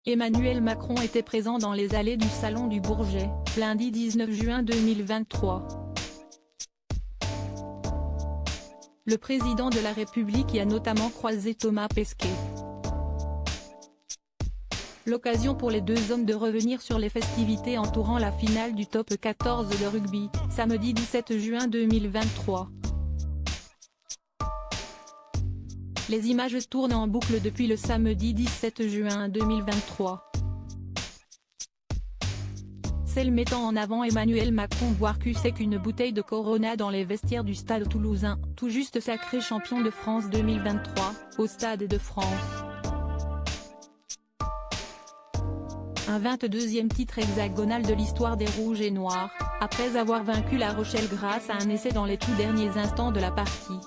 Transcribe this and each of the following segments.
Emmanuel Macron était présent dans les allées du Salon du Bourget, lundi 19 juin 2023. Le président de la République y a notamment croisé Thomas Pesquet. L'occasion pour les deux hommes de revenir sur les festivités entourant la finale du Top 14 de rugby, samedi 17 juin 2023. Les images tournent en boucle depuis le samedi 17 juin 2023. Celle mettant en avant Emmanuel Macron boire cul sec une bouteille de Corona dans les vestiaires du Stade toulousain, tout juste sacré champion de France 2023, au Stade de France. Un 22e titre hexagonal de l'histoire des Rouges et Noirs, après avoir vaincu La Rochelle grâce à un essai dans les tout derniers instants de la partie.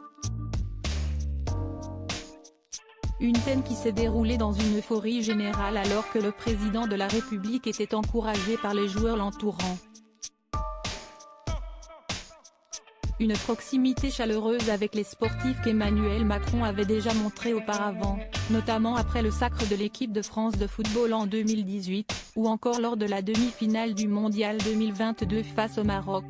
Une scène qui s'est déroulée dans une euphorie générale alors que le président de la République était encouragé par les joueurs l'entourant. Une proximité chaleureuse avec les sportifs qu'Emmanuel Macron avait déjà montré auparavant, notamment après le sacre de l'équipe de France de football en 2018, ou encore lors de la demi-finale du Mondial 2022 face au Maroc.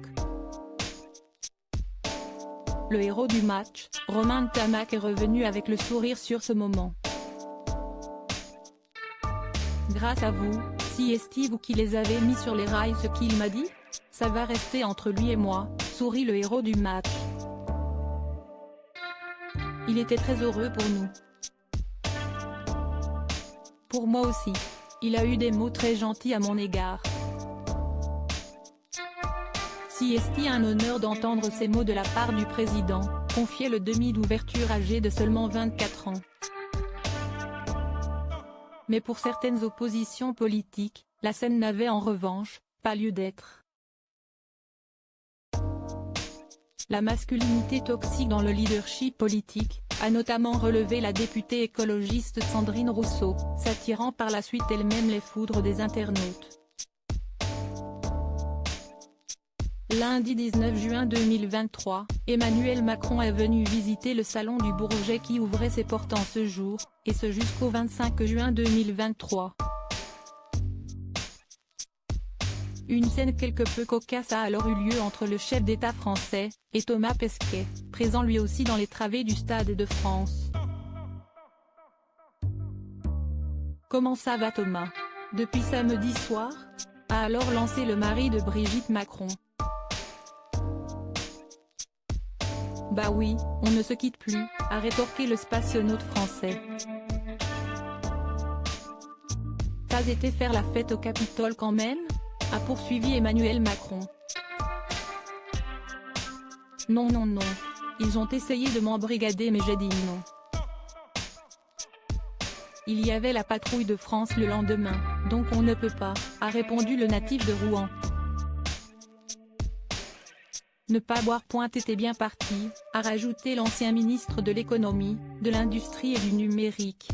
Le héros du match, Romain Ntamack est revenu avec le sourire sur ce moment. Grâce à vous, si est vous qui les avez mis sur les rails ce qu'il m'a dit, ça va rester entre lui et moi, sourit le héros du match. Il était très heureux pour nous. Pour moi aussi. Il a eu des mots très gentils à mon égard. Si est un honneur d'entendre ces mots de la part du président, confiait le demi d'ouverture âgé de seulement 24 ans. Mais pour certaines oppositions politiques, la scène n'avait en revanche pas lieu d'être. La masculinité toxique dans le leadership politique, a notamment relevé la députée écologiste Sandrine Rousseau, s'attirant par la suite elle-même les foudres des internautes. Lundi 19 juin 2023, Emmanuel Macron est venu visiter le Salon du Bourget qui ouvrait ses portes en ce jour, et ce jusqu'au 25 juin 2023. Une scène quelque peu cocasse a alors eu lieu entre le chef d'État français, et Thomas Pesquet, présent lui aussi dans les travées du Stade de France. Comment ça va Thomas? Depuis samedi soir? A alors lancé le mari de Brigitte Macron. Bah oui, on ne se quitte plus, a rétorqué le spationaute français. T'as été faire la fête au Capitole quand même? A poursuivi Emmanuel Macron. Non, ils ont essayé de m'embrigader mais j'ai dit non. Il y avait la patrouille de France le lendemain, donc on ne peut pas, a répondu le natif de Rouen. Ne pas boire point était bien parti, a rajouté l'ancien ministre de l'économie, de l'industrie et du numérique.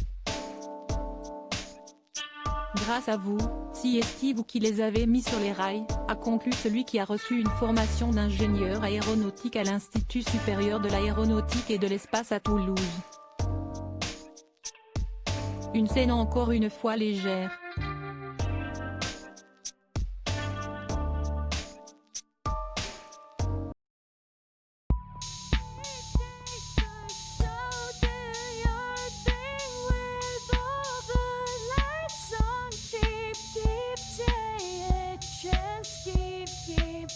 Grâce à vous, si est vous qui les avez mis sur les rails, a conclu celui qui a reçu une formation d'ingénieur aéronautique à l'Institut supérieur de l'aéronautique et de l'espace à Toulouse. Une scène encore une fois légère. Keep